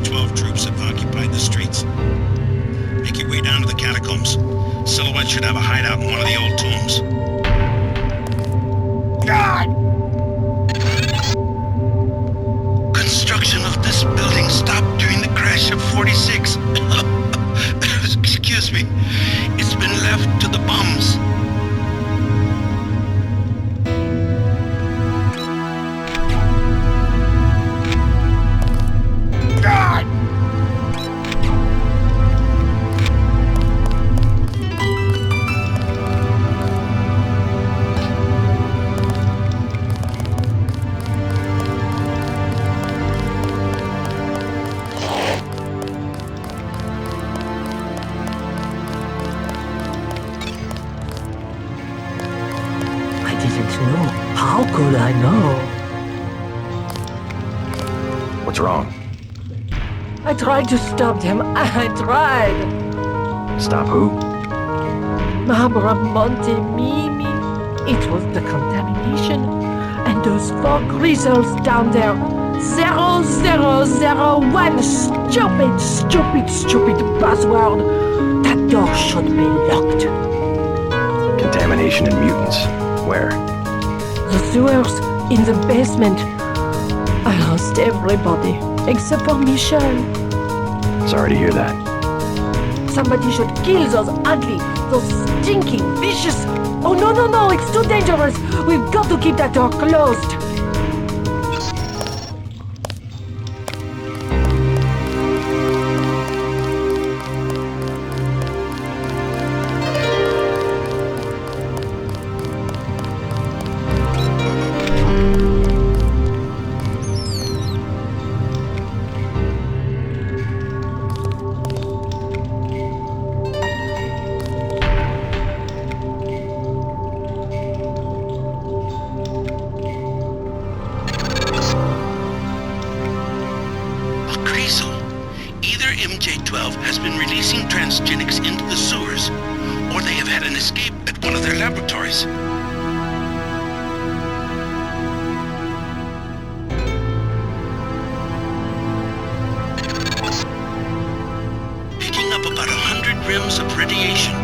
12 troops have occupied the streets. Make your way down to the catacombs. Silhouette should have a hideout in one of the old tombs. God! Construction of this building stopped during the crash of 46. Excuse me. It's been left to the bums. God! How could I know? What's wrong? I tried to stop them. I tried. Stop who? Barbara Monte Mimi. It was the contamination. And those 4 grizzles down there. 0001. Stupid password. That door should be locked. Contamination and mutants. Where? The sewers in the basement. I lost everybody except for Michel. Sorry to hear that. Somebody should kill those ugly, those stinking, vicious... Oh, no, it's too dangerous. We've got to keep that door closed. MJ-12 has been releasing transgenics into the sewers, or they have had an escape at one of their laboratories. Picking up about 100 rims of radiation.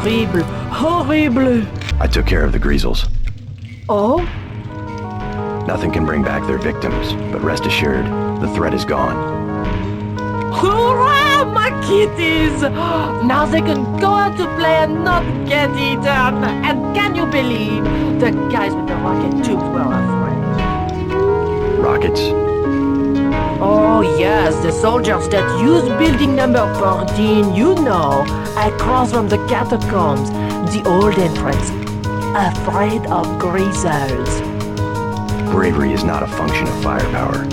horrible, horrible. I took care of the Greasels. Oh? Nothing can bring back their victims, but rest assured, the threat is gone. Hurrah, my kitties! Now they can go out to play and not get eaten. And can you believe the guys with the rocket tubes were afraid? Rockets? Oh yes, the soldiers that use building number 14, you know, across from the catacombs, the old entrance, afraid of Greasels. Bravery is not a function of firepower.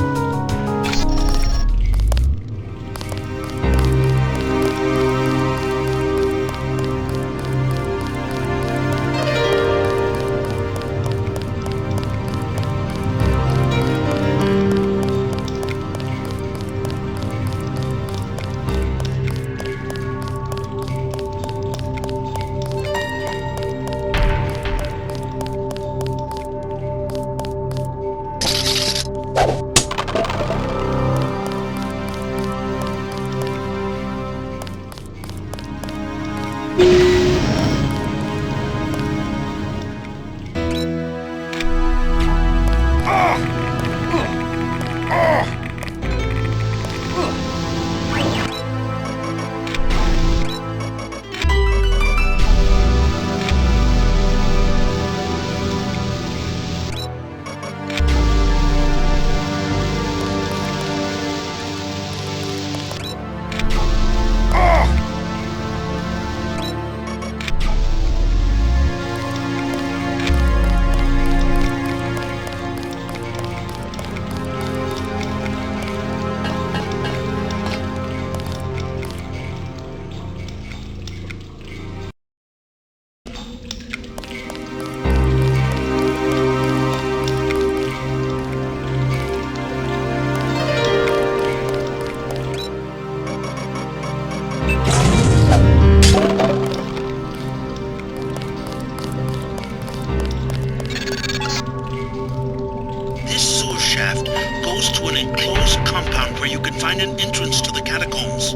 To an enclosed compound where you can find an entrance to the catacombs.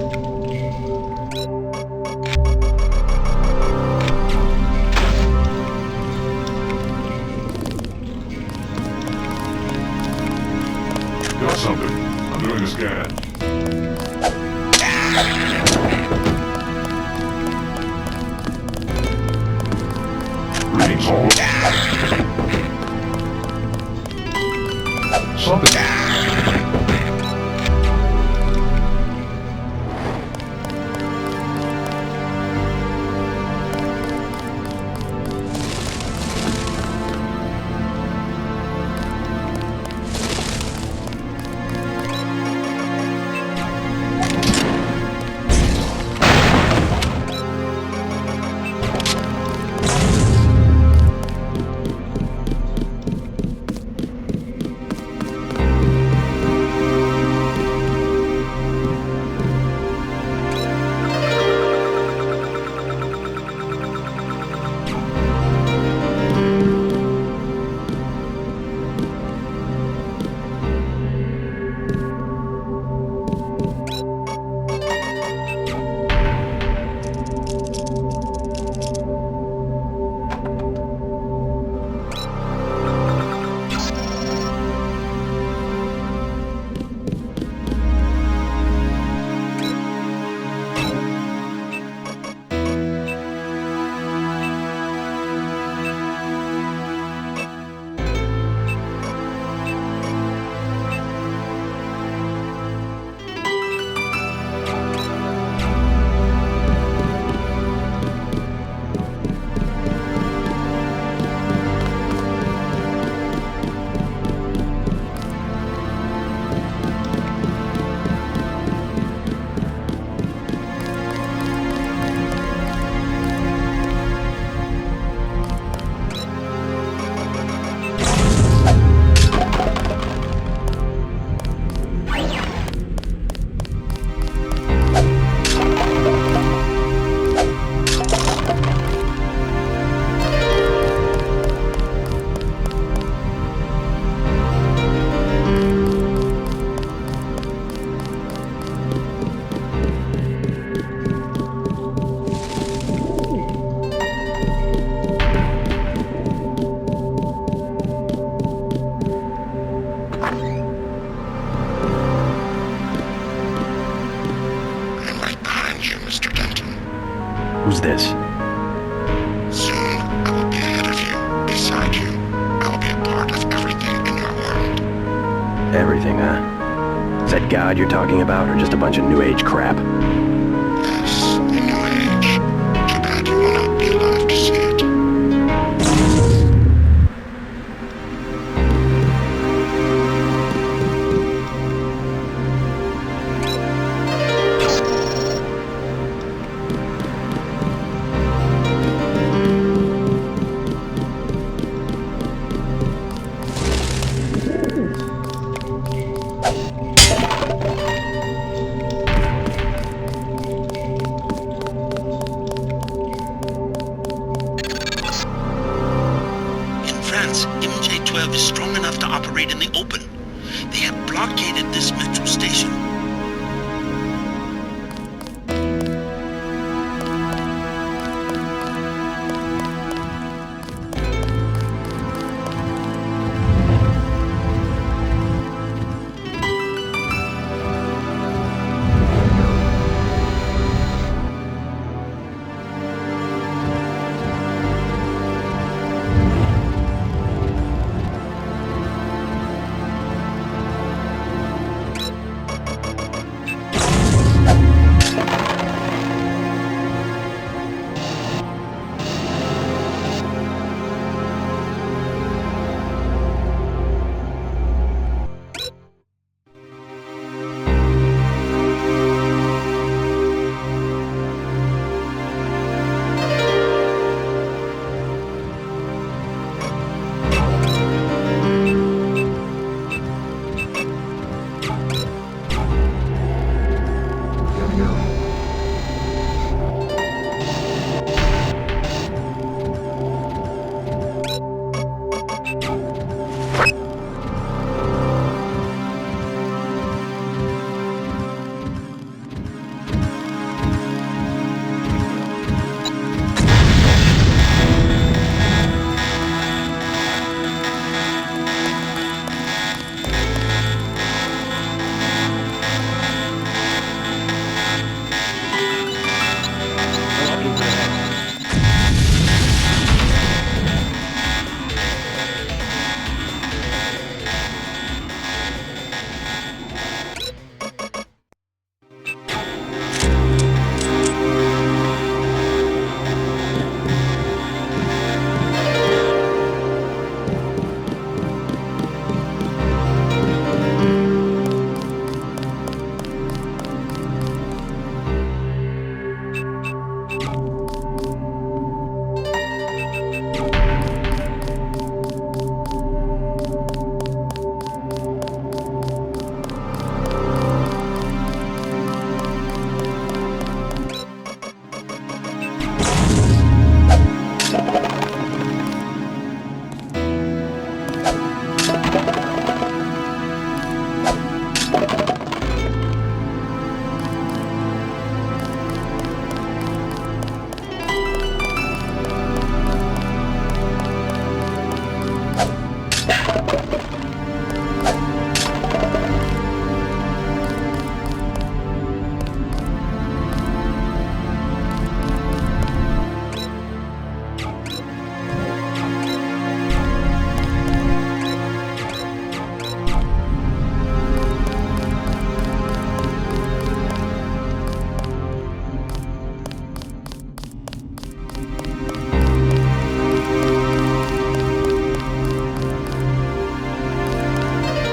Got something. I'm doing a scan. Readings all. Something. this? Soon, I will be ahead of you, beside you. I will be a part of everything in your world. Everything, huh? Is that God you're talking about, or just a bunch of New Age crap? Yes, a new age. Too bad you will not be alive to see it. MJ-12 is strong enough to operate in the open. They have blockaded this metro station.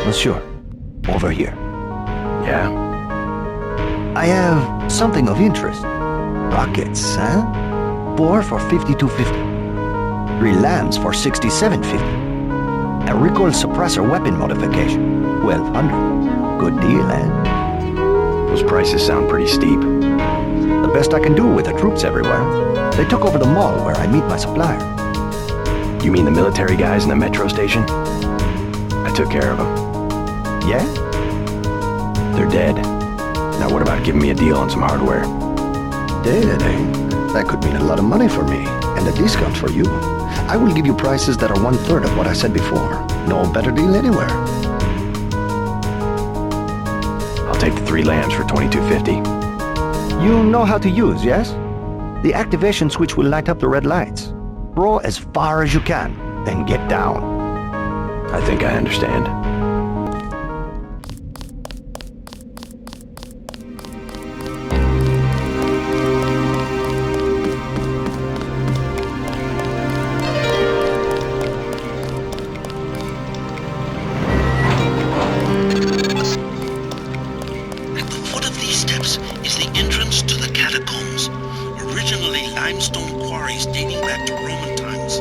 Monsieur, over here. Yeah? I have something of interest. Rockets, huh? 4 for 5250. 3 lambs for 6750. A recoil suppressor weapon modification. 1200. Good deal, eh? Those prices sound pretty steep. The best I can do with the troops everywhere. They took over the mall where I meet my supplier. You mean the military guys in the metro station? I took care of them. Yeah? They're dead. Now what about giving me a deal on some hardware? Dead, eh? That could mean a lot of money for me, and a discount for you. I will give you prices that are 1/3 of what I said before. No better deal anywhere. I'll take the 3 lambs for $22.50. You know how to use, yes? The activation switch will light up the red lights. Roll as far as you can, then get down. I think I understand. At the foot of these steps is the entrance to the catacombs, originally limestone quarries dating back to Roman times.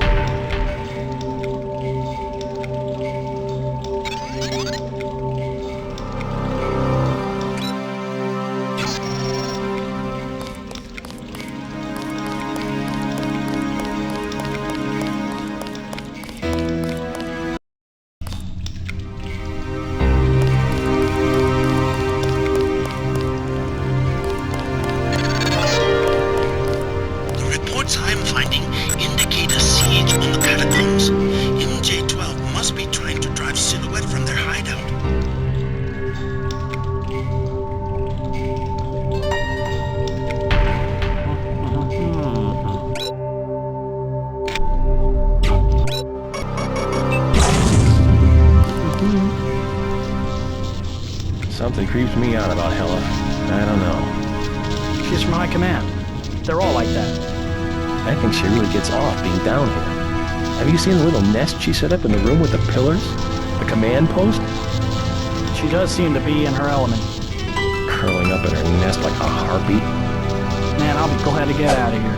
I'm finding indicate a siege on the catacombs. MJ-12 must be trying to drive Silhouette from their hideout. Something creeps me out about Hella. I don't know. She's from high command. They're all like that. I think she really gets off being down here. Have you seen the little nest she set up in the room with the pillars? The command post? She does seem to be in her element. Curling up in her nest like a harpy. Man, I'll be glad to get out of here.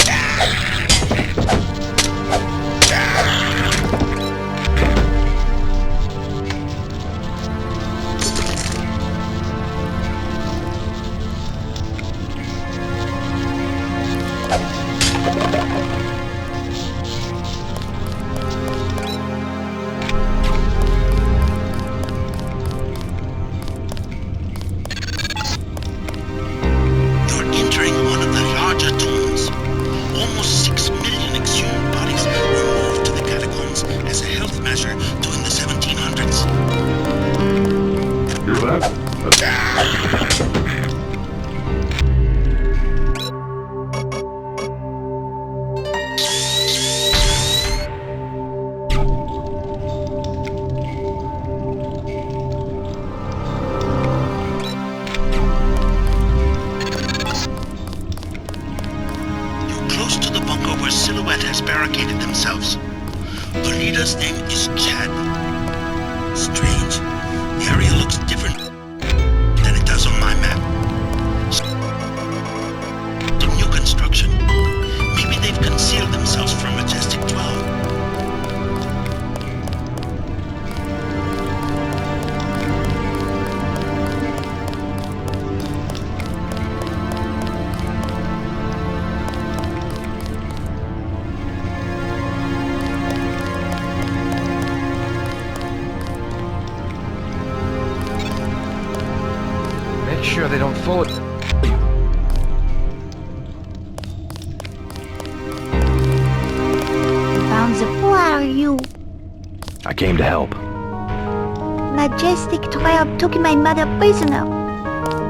Silhouette has barricaded themselves. The leader's name is Chad. Strange. The area looks different than it does on my map. Some new construction. Maybe they've concealed themselves from Majestic 12. Sure they don't follow you. Who are you? I came to help. Majestic 12 took my mother prisoner.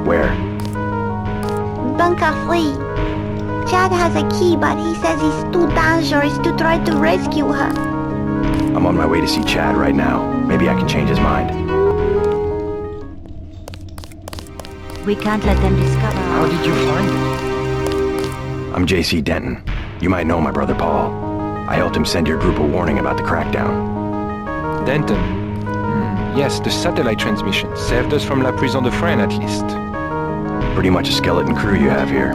Where? Bunker 3. Chad has a key, but he says it's too dangerous to try to rescue her. I'm on my way to see Chad right now. Maybe I can change his mind. We can't let them discover. How did you find it? I'm J.C. Denton. You might know my brother Paul. I helped him send your group a warning about the crackdown. Denton. Yes, the satellite transmission saved us from La Prison de Fresnes at least. Pretty much a skeleton crew you have here.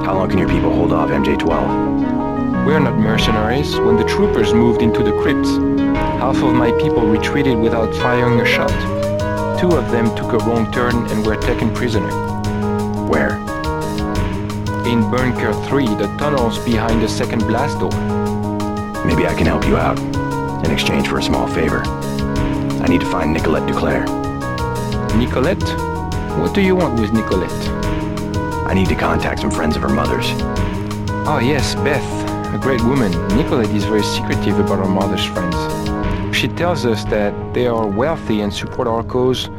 How long can your people hold off MJ-12? We're not mercenaries. When the troopers moved into the crypts, half of my people retreated without firing a shot. 2 of them took a wrong turn and were taken prisoner. Where? In Bunker 3, the tunnels behind the second blast door. Maybe I can help you out, in exchange for a small favor. I need to find Nicolette DuClare. Nicolette? What do you want with Nicolette? I need to contact some friends of her mother's. Oh yes, Beth, a great woman. Nicolette is very secretive about her mother's friends. She tells us that they are wealthy and support our cause,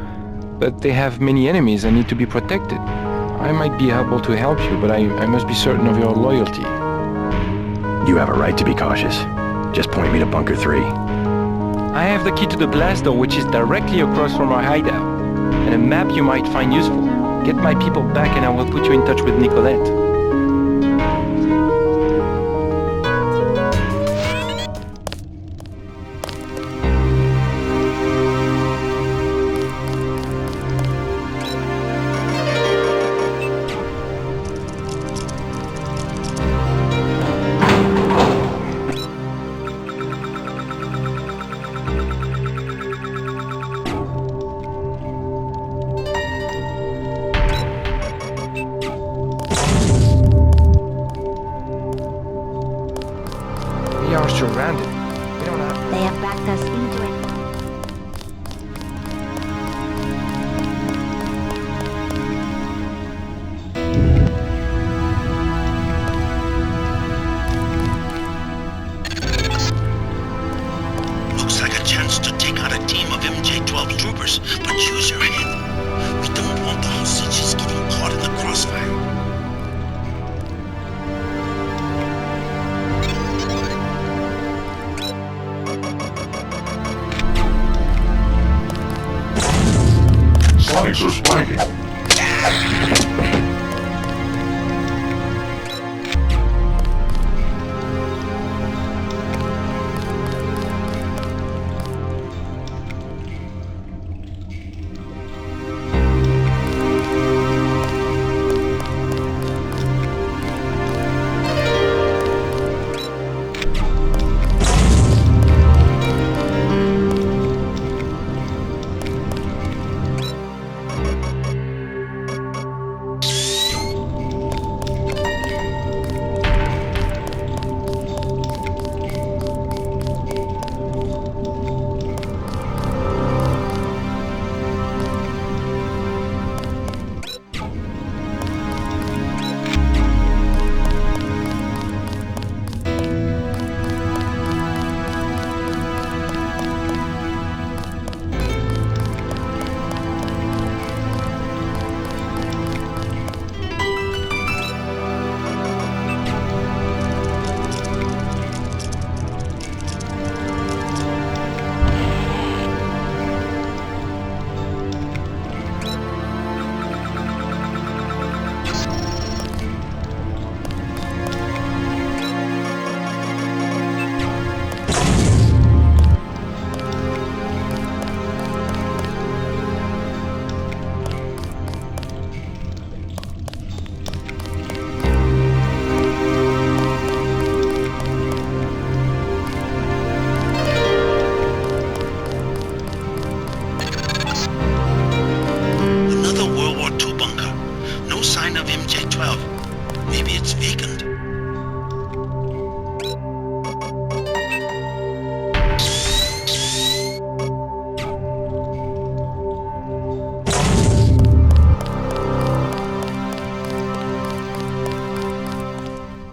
but they have many enemies and need to be protected. I might be able to help you, but I must be certain of your loyalty. You have a right to be cautious. Just point me to Bunker 3. I have the key to the blast door, which is directly across from our hideout. And a map you might find useful. Get my people back and I will put you in touch with Nicolette. We are surrounded. We don't have... They have backed us into it. Looks like a chance to take out a team of MJ-12 troopers, but use your head. We don't want the hostages getting caught in the crossfire. Sonics are spiking.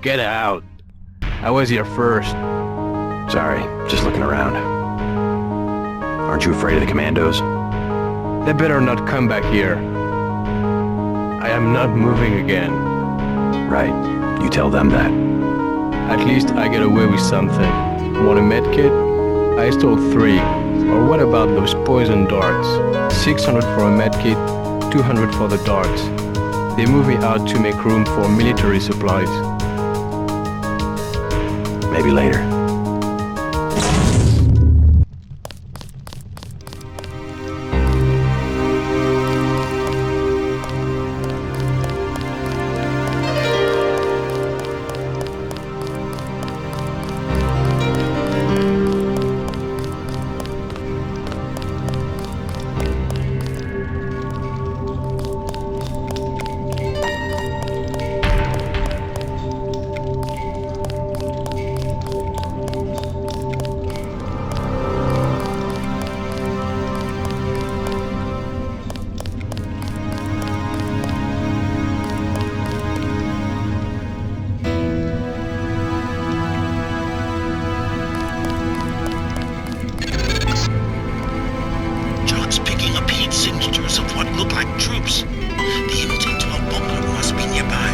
Get out. I was here first. Sorry, just looking around. Aren't you afraid of the commandos? They better not come back here. I am not moving again. Right, you tell them that. At least I get away with something. Want a medkit? I stole 3. Or what about those poison darts? 600 for a medkit, 200 for the darts. They move me out to make room for military supplies. Maybe later. The MJ-12 bunker must be nearby. Right. You tell them that. At least I get away with something. Want a medkit? I stole 3. Or what about those poison darts? 600 for a medkit, 200 for the darts. They move me out to make room for military supplies. Maybe later. Jock's picking up heat signatures of what look like troops. The MJ-12 bunker must be nearby.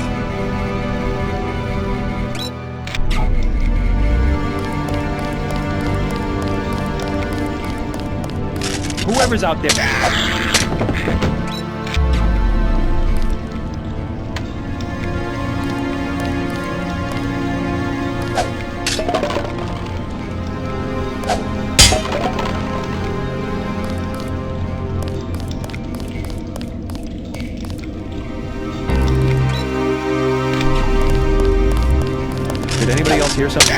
whoever's out there. Did anybody else hear something?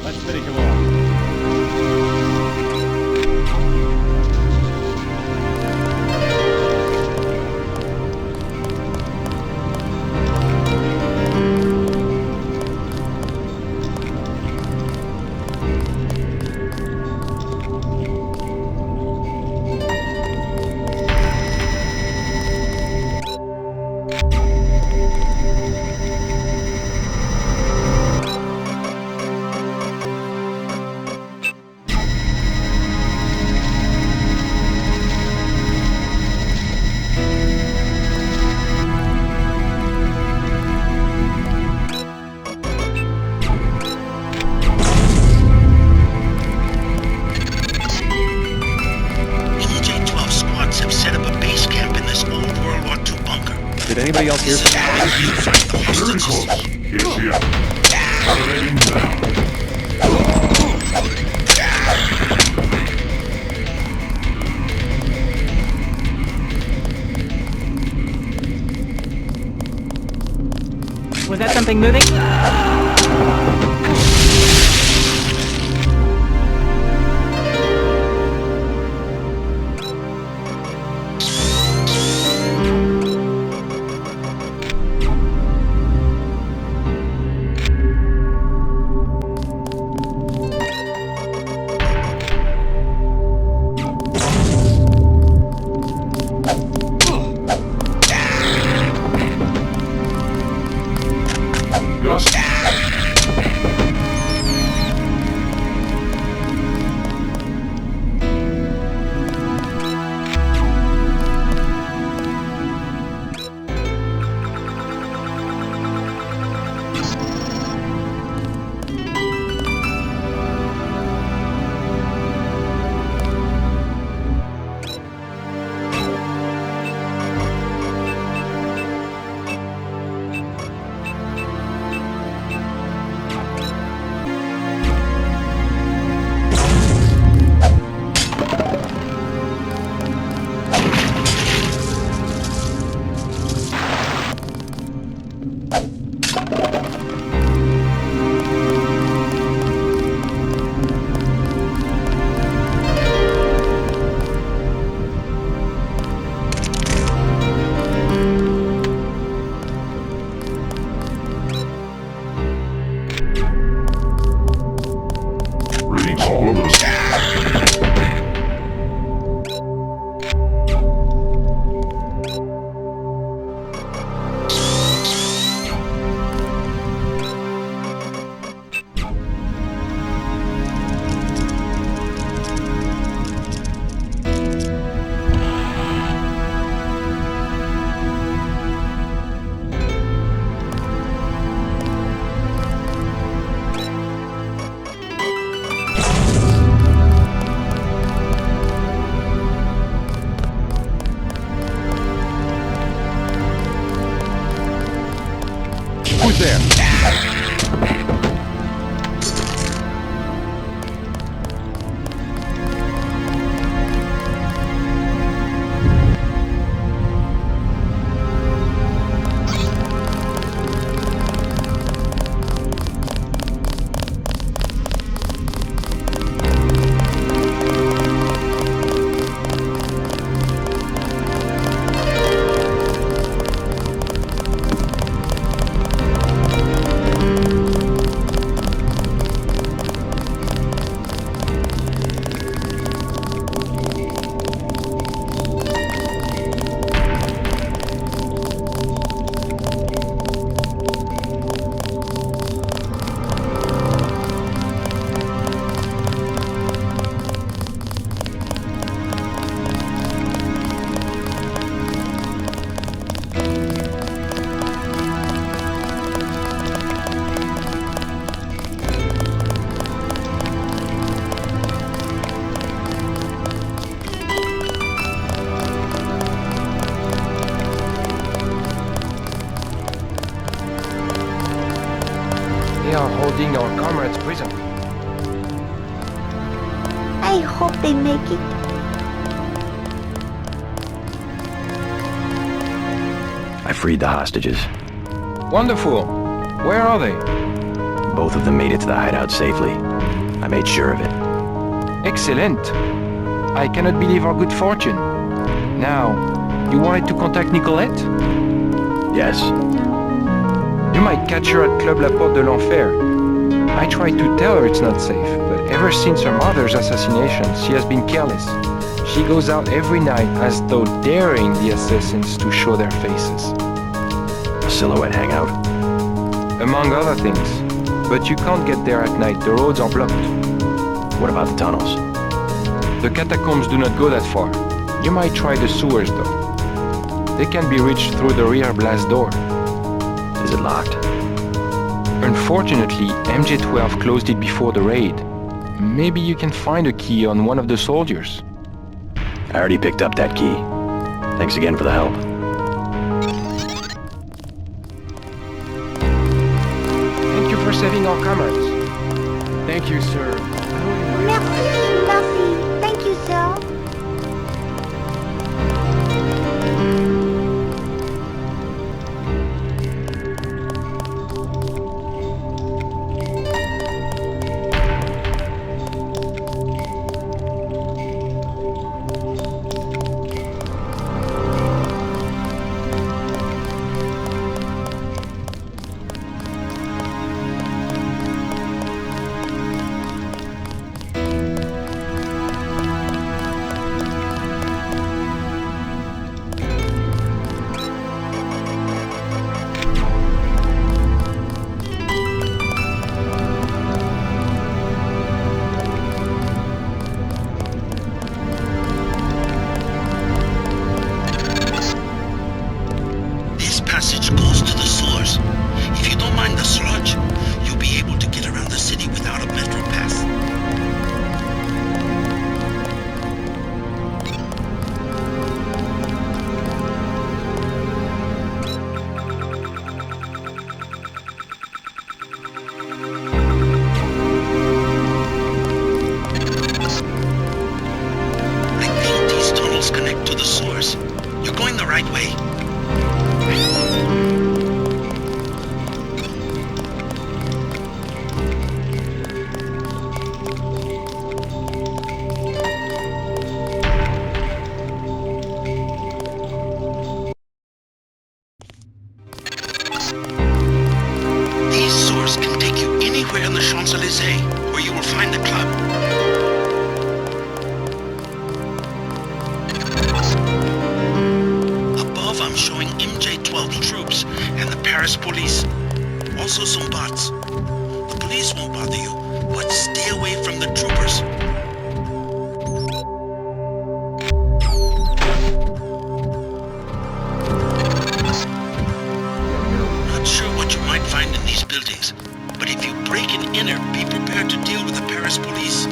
Let's finish him off. Did anybody else hear something? Very close. Yes, yeah. Terminating now. Was that something moving? Who's there? building our comrades' prison. I hope they make it. I freed the hostages. Wonderful. Where are they? Both of them made it to the hideout safely. I made sure of it. Excellent. I cannot believe our good fortune. Now, you wanted to contact Nicolette? Yes. You might catch her at Club La Porte de l'Enfer. I tried to tell her it's not safe, but ever since her mother's assassination, she has been careless. She goes out every night as though daring the assassins to show their faces. A silhouette hangout. Among other things. But you can't get there at night, the roads are blocked. What about the tunnels? The catacombs do not go that far. You might try the sewers though. They can be reached through the rear blast door. Is it locked? Unfortunately, MJ-12 closed it before the raid. Maybe you can find a key on one of the soldiers. I already picked up that key. Thanks again for the help. Thank you for saving our comrades. Thank you, sir. Merci, merci. Thank you, sir. Where you will find the club. Above, I'm showing MJ-12 troops and the Paris police. Also some bots. The police won't bother you, but stay away from the troopers. Not sure what you might find in these buildings, but if you break and enter, be prepared to deal with the Paris police.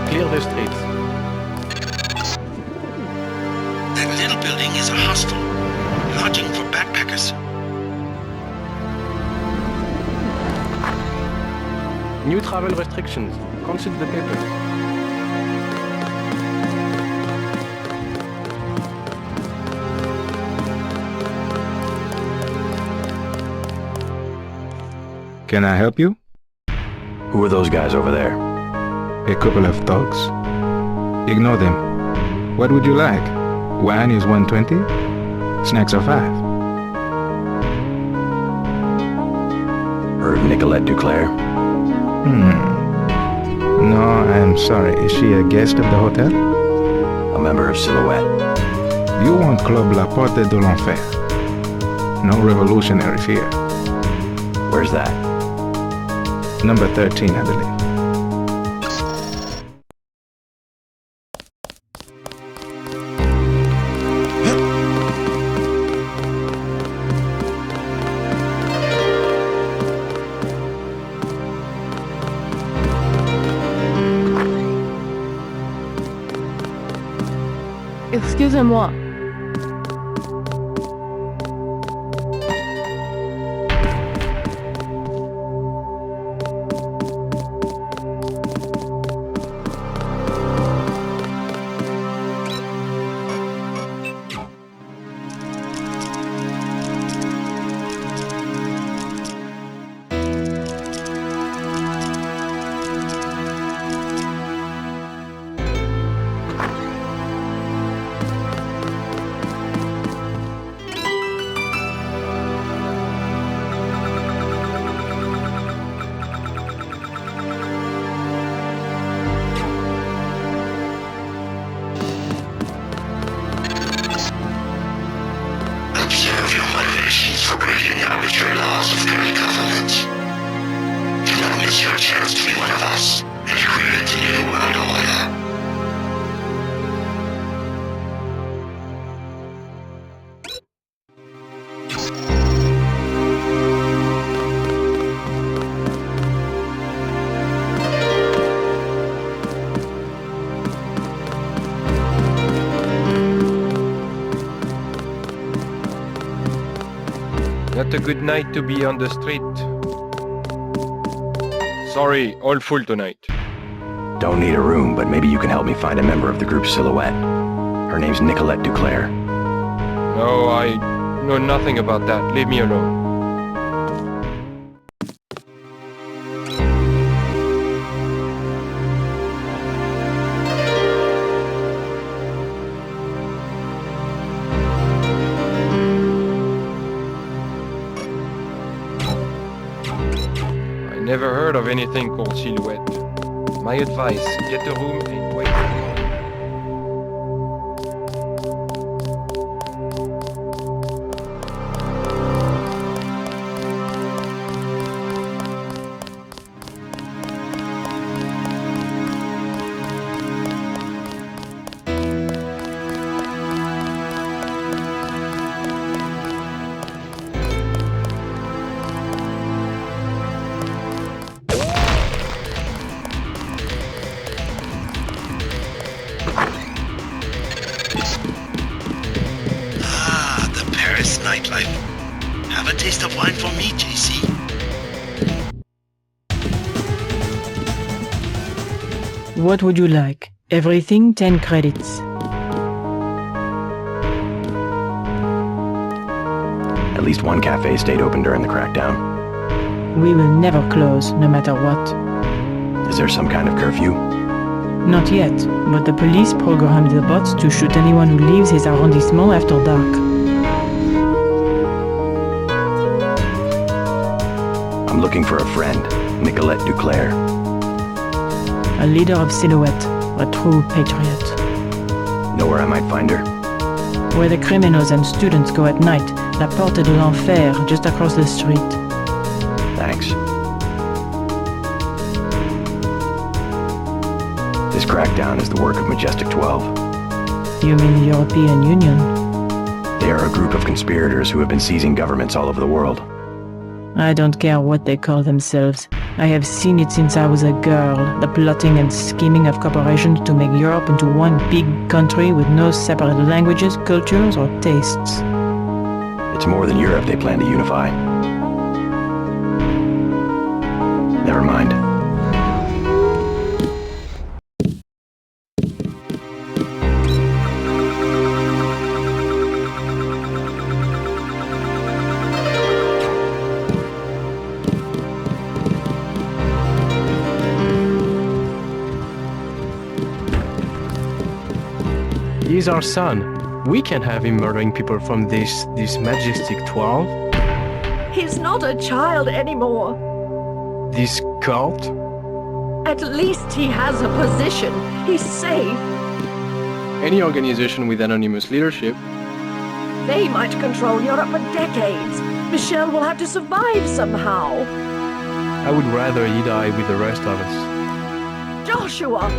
Clear the streets. That little building is a hostel, lodging for backpackers. New travel restrictions. Consult the papers. Can I help you? Who are those guys over there? A couple of thugs. Ignore them. What would you like? Wine is 120. Snacks are 5. Heard of Nicolette DuClare? No, I'm sorry. Is she a guest of the hotel? A member of Silhouette. You want Club La Porte de l'Enfer. No revolutionaries here. Where's that? Number 13, I believe. Excusez-moi. Observe your motivations for breaking arbitrary laws of the government. Do not miss your chance to be one of us and create a new world order. Not a good night to be on the street. Sorry, all full tonight. Don't need a room, but maybe you can help me find a member of the group Silhouette. Her name's Nicolette DuClare. No, I know nothing about that. Leave me alone. I never heard of anything called Silhouette. My advice, get a room and wait. The Paris nightlife. Have a taste of wine for me, JC. What would you like? Everything 10 credits. At least one cafe stayed open during the crackdown. We will never close, no matter what. Is there some kind of curfew? Not yet, but the police programmed the bots to shoot anyone who leaves his arrondissement after dark. I'm looking for a friend, Nicolette DuClare. A leader of Silhouette, a true patriot. Know where I might find her? Where the criminals and students go at night, La Porte de l'Enfer, just across the street. Thanks. This crackdown is the work of Majestic 12. You mean the European Union? They are a group of conspirators who have been seizing governments all over the world. I don't care what they call themselves. I have seen it since I was a girl, the plotting and scheming of corporations to make Europe into one big country with no separate languages, cultures, or tastes. It's more than Europe they plan to unify. Never mind. He's our son. We can't have him murdering people from this Majestic 12. He's not a child anymore. This cult. At least he has a position. He's safe. Any organization with anonymous leadership. They might control Europe for decades. Michel will have to survive somehow. I would rather he die with the rest of us. Joshua!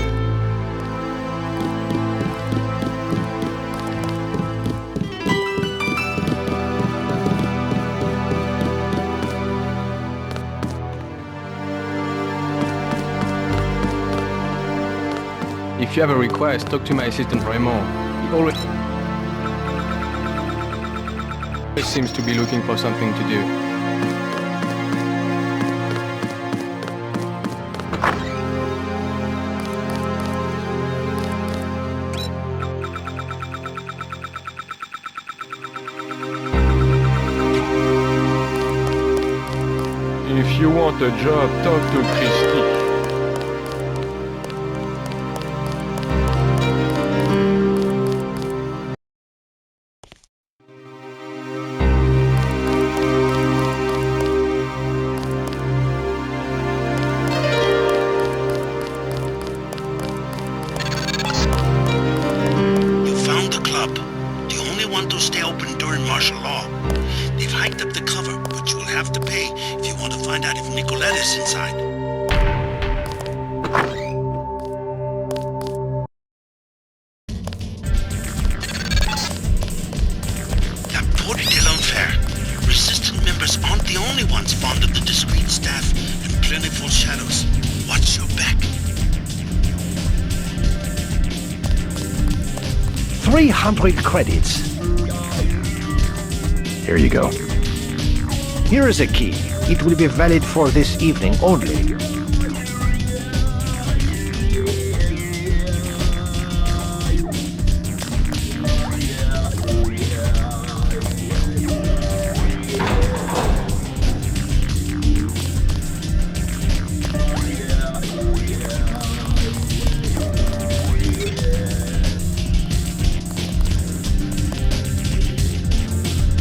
If you have a request, talk to my assistant Raymond. He always... He seems to be looking for something to do. If you want a job, talk to Christy. You found the club, the only one to stay open during martial law. They've hiked up the cover, but you will have to pay if you want to find out if Nicolette is inside. La Porte de l'Enfer. Resistant members aren't the only ones fond of the discreet staff and plentiful shadows. Watch your back. 300 credits. Here you go. Here is a key. It will be valid for this evening only.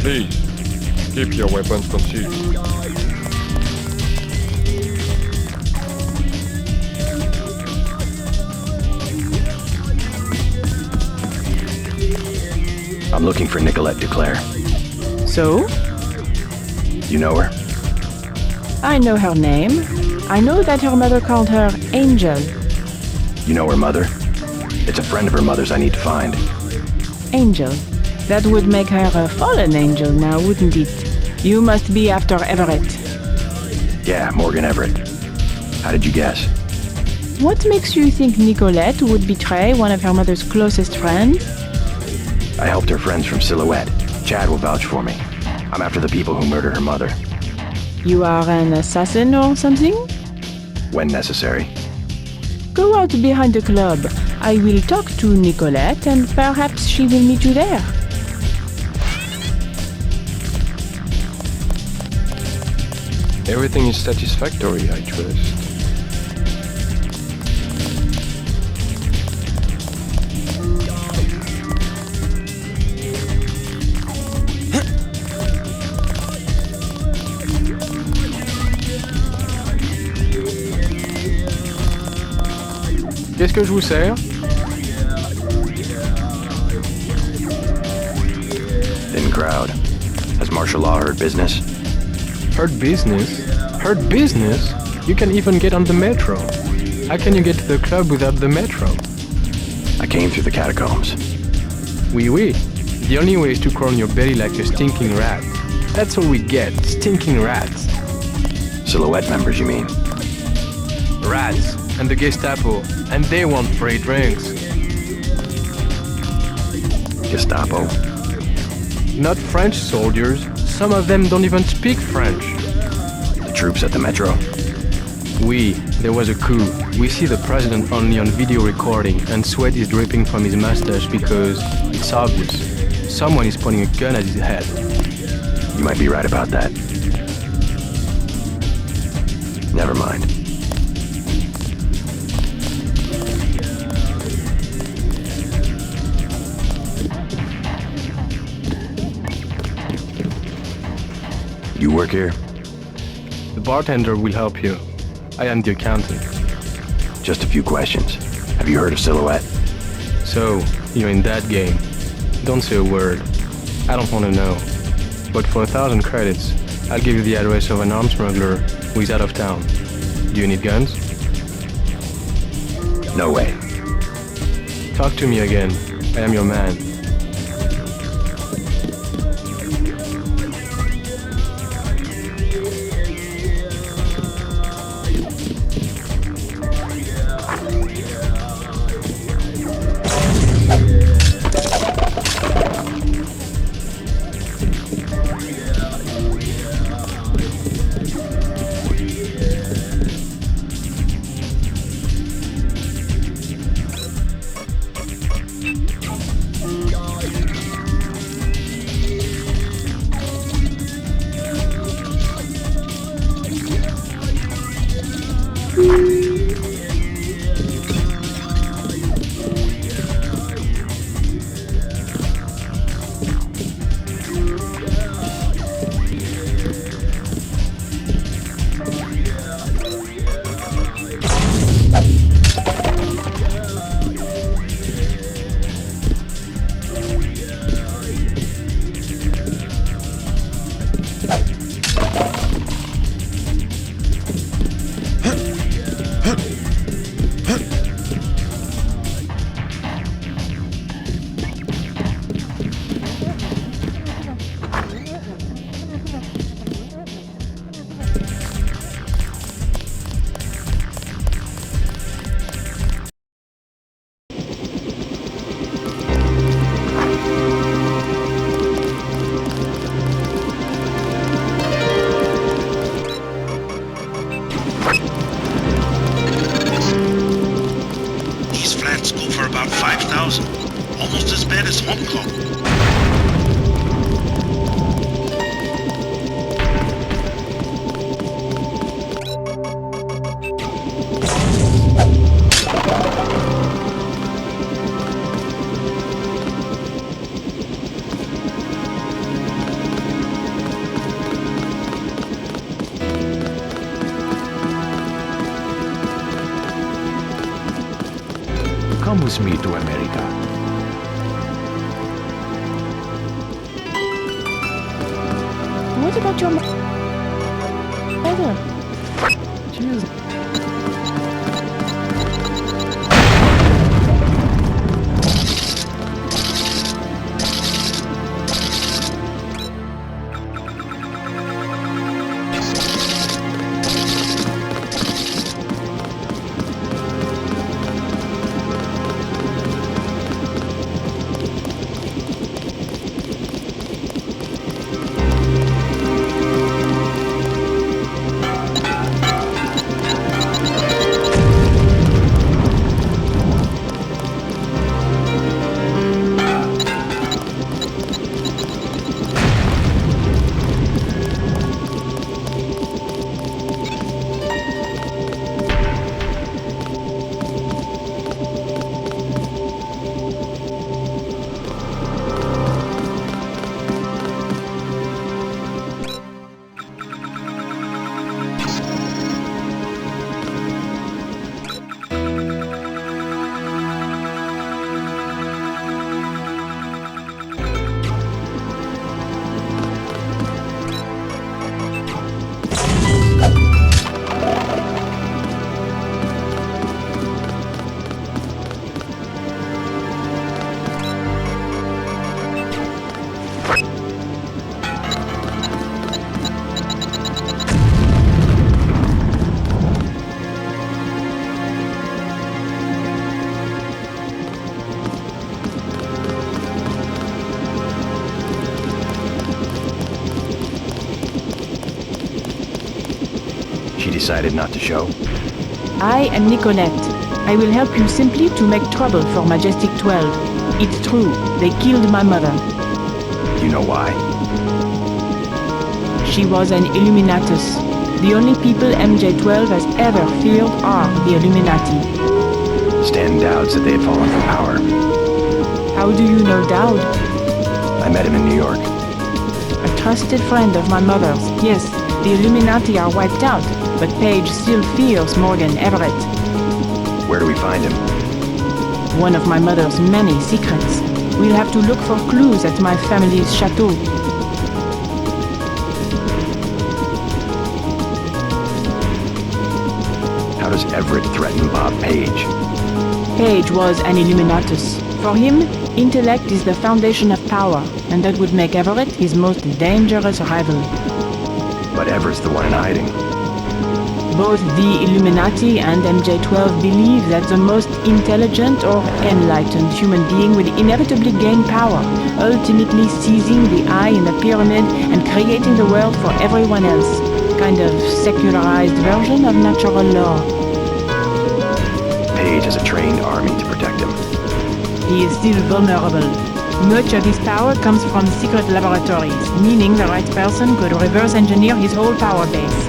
Please, keep your weapons concealed. I'm looking for Nicolette DuClare. So? You know her? I know her name. I know that her mother called her Angel. You know her mother? It's a friend of her mother's I need to find. Angel. That would make her a fallen angel now, wouldn't it? You must be after Everett. Yeah, Morgan Everett. How did you guess? What makes you think Nicolette would betray one of her mother's closest friends? I helped her friends from Silhouette. Chad will vouch for me. I'm after the people who murdered her mother. You are an assassin or something? When necessary. Go out behind the club. I will talk to Nicolette and perhaps she will meet you there. Everything is satisfactory, I trust. Qu'est-ce que je vous sers? Thin crowd. Has martial law heard business? Heard business? Heard business? You can even get on the metro. How can you get to the club without the metro? I came through the catacombs. Oui, oui. The only way is to crawl on your belly like a stinking rat. That's all we get, stinking rats. Silhouette members, you mean? Rats. And the Gestapo. And they want free drinks. Gestapo? Not French soldiers. Some of them don't even speak French. The troops at the metro? Oui, there was a coup. We see the president only on video recording, and sweat is dripping from his mustache because it's obvious. Someone is pointing a gun at his head. You might be right about that. Never mind. You work here? The bartender will help you. I am the accountant. Just a few questions. Have you heard of Silhouette? So, you're in that game. Don't say a word. I don't want to know. But for 1,000 credits, I'll give you the address of an arms smuggler who is out of town. Do you need guns? No way. Talk to me again. I am your man. brings me to America. What about your mother? Jeez. She decided not to show? I am Nicolette. I will help you simply to make trouble for Majestic 12. It's true, they killed my mother. Do you know why? She was an Illuminatus. The only people MJ12 has ever feared are the Illuminati. Stan doubts that they had fallen from power. How do you know Dowd? I met him in New York. A trusted friend of my mother's. Yes, the Illuminati are wiped out, but Paige still fears Morgan Everett. Where do we find him? One of my mother's many secrets. We'll have to look for clues at my family's chateau. How does Everett threaten Bob Page? Page was an Illuminatus. For him, intellect is the foundation of power, and that would make Everett his most dangerous rival. But Everett's the one in hiding. Both the Illuminati and MJ12 believe that the most intelligent or enlightened human being will inevitably gain power, ultimately seizing the eye in the pyramid and creating the world for everyone else. Kind of secularized version of natural law. Page has a trained army to protect him. He is still vulnerable. Much of his power comes from secret laboratories, meaning the right person could reverse engineer his whole power base.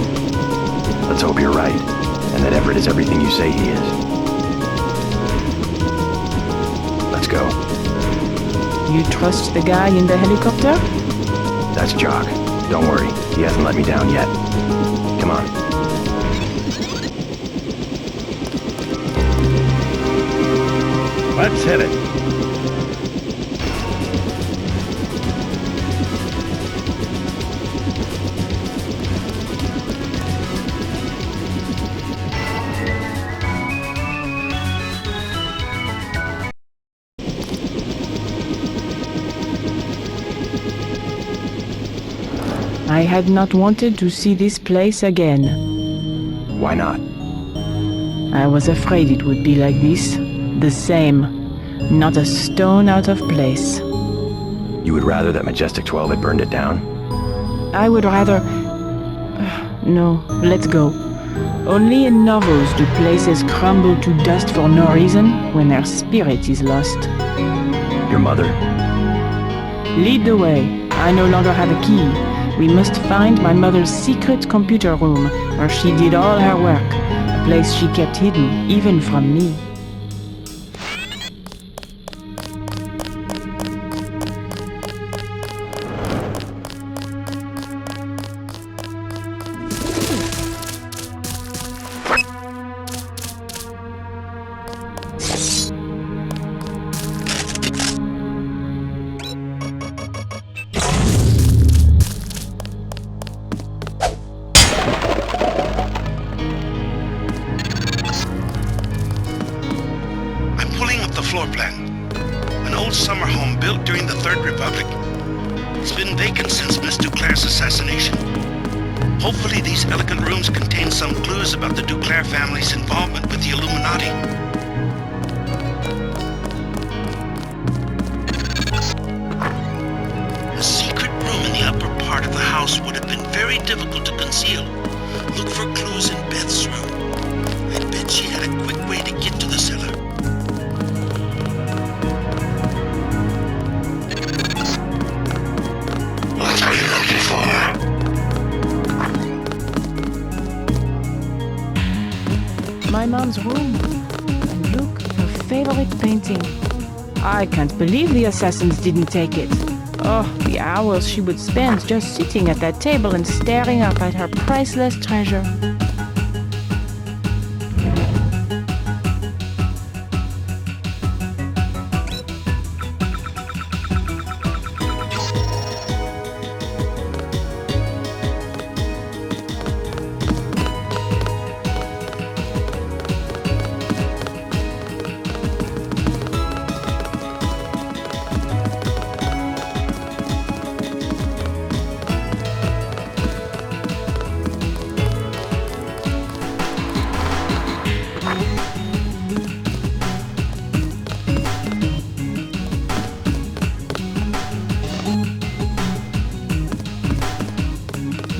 Let's hope you're right, and that Everett is everything you say he is. Let's go. You trust the guy in the helicopter? That's Jock. Don't worry, he hasn't let me down yet. Come on. Let's hit it. I had not wanted to see this place again. Why not? I was afraid it would be like this. The same. Not a stone out of place. You would rather that Majestic 12 had burned it down? I would rather... No, let's go. Only in novels do places crumble to dust for no reason when their spirit is lost. Your mother? Lead the way. I no longer have a key. We must find my mother's secret computer room, where she did all her work, a place she kept hidden, even from me. It's been vacant since Miss DuClare's assassination. Hopefully these elegant rooms contain some clues about the DuClare family's involvement with the Illuminati. A secret room in the upper part of the house would have been very difficult to conceal. Look for clues in Beth's room. I bet she had a quick way to get to the cellar. What are you looking for? My mom's room. And look, her favorite painting. I can't believe the assassins didn't take it. Oh, the hours she would spend just sitting at that table and staring up at her priceless treasure.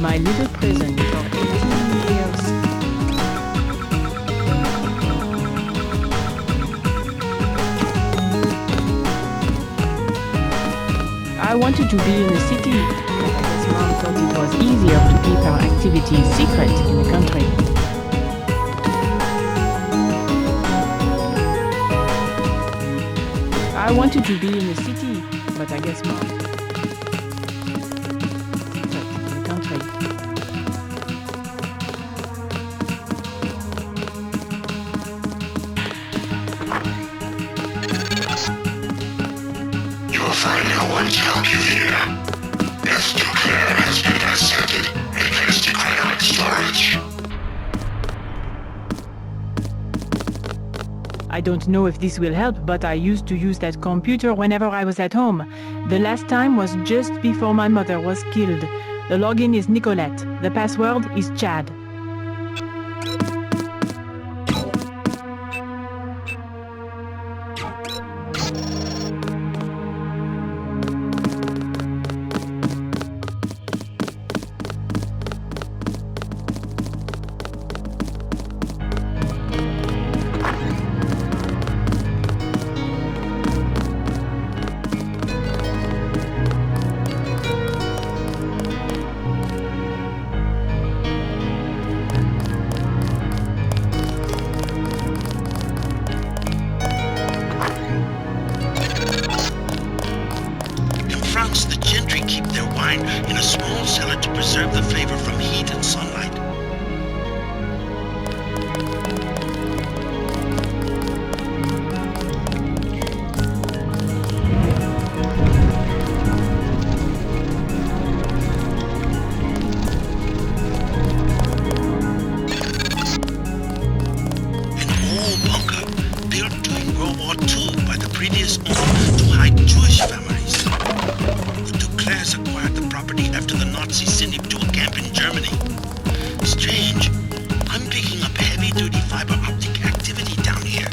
My little prison for 18 years. I wanted to be in the city, but I guess Mom thought it was easier to keep our activities secret in the country. I wanted to be in the city, but I guess Mom... To help you here. Deus Duclare has been ascended and placed in cryonic storage. I don't know if this will help, but I used to use that computer whenever I was at home. The last time was just before my mother was killed. The login is Nicolette. The password is Chad. In a small cellar to preserve the flavor from heat and sunlight. An old bunker built during World War II by the previous owner to hide Jewish families. The DuClares acquired the property after the Nazis sent him to a camp in Germany. Strange. I'm picking up heavy-duty fiber optic activity down here.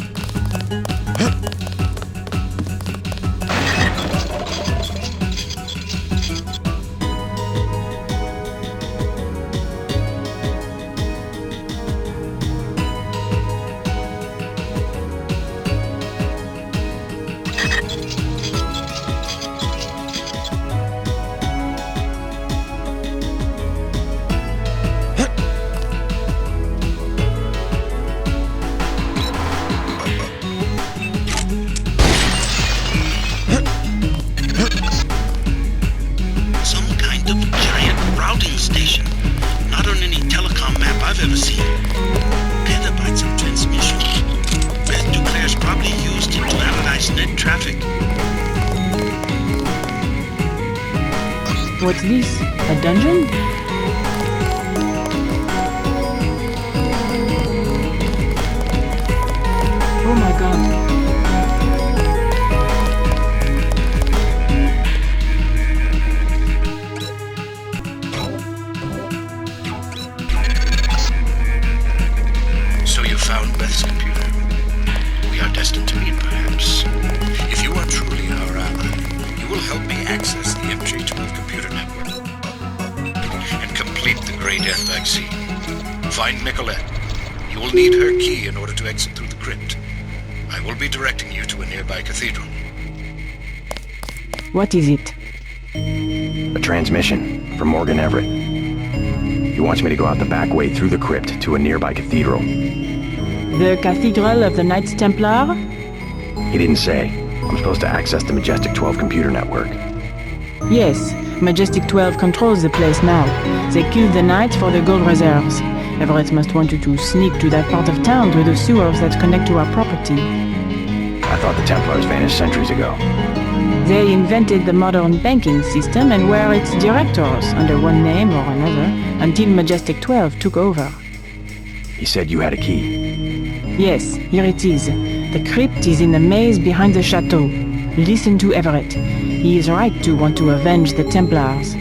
I've ever seen. Petabytes of transmission. Beth DuClare's probably used it to analyze net traffic. What's this? A dungeon? Oh my god. death vaccine. Find Nicolette. You will need her key in order to exit through the crypt. I will be directing you to a nearby cathedral. What is it? A transmission from Morgan Everett. He wants me to go out the back way through the crypt to a nearby cathedral. The Cathedral of the Knights Templar? He didn't say. I'm supposed to access the Majestic 12 computer network. Yes, Majestic 12 controls the place now. They killed the Knights for the gold reserves. Everett must want you to sneak to that part of town through the sewers that connect to our property. I thought the Templars vanished centuries ago. They invented the modern banking system and were its directors under one name or another until Majestic 12 took over. He said you had a key. Yes, here it is. The crypt is in the maze behind the chateau. Listen to Everett. He is right to want to avenge the Templars.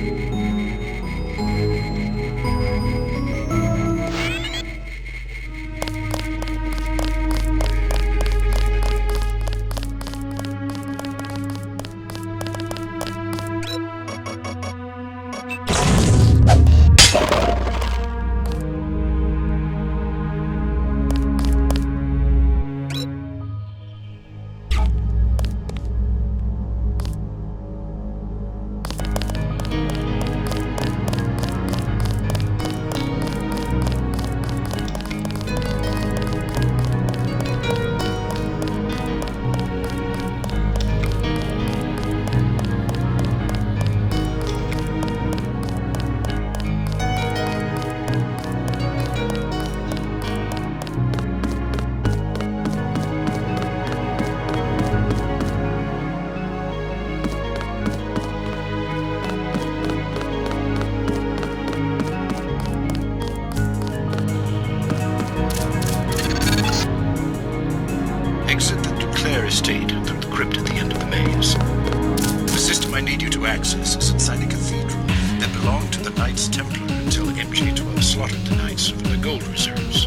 Exit the Duclare estate through the crypt at the end of the maze. The system I need you to access is inside a cathedral that belonged to the Knights Templar until MJ-12 slaughtered the Knights for their gold reserves.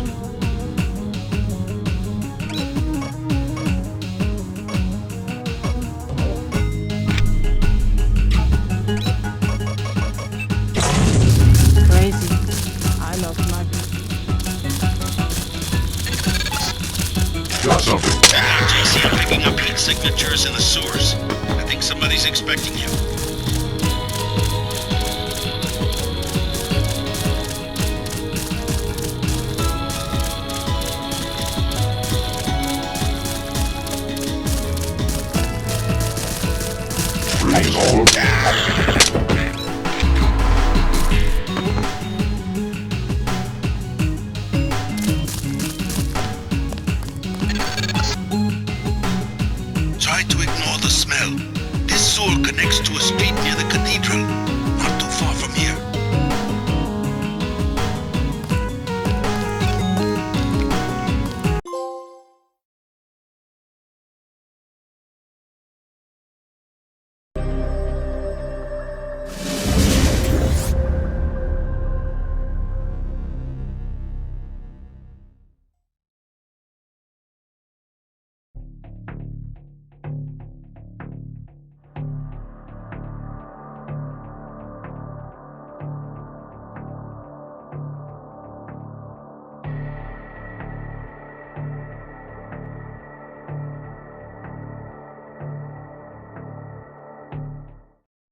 Crazy. I lost my... Got something. JC, I'm picking up heat signatures in the sewers. I think somebody's expecting you.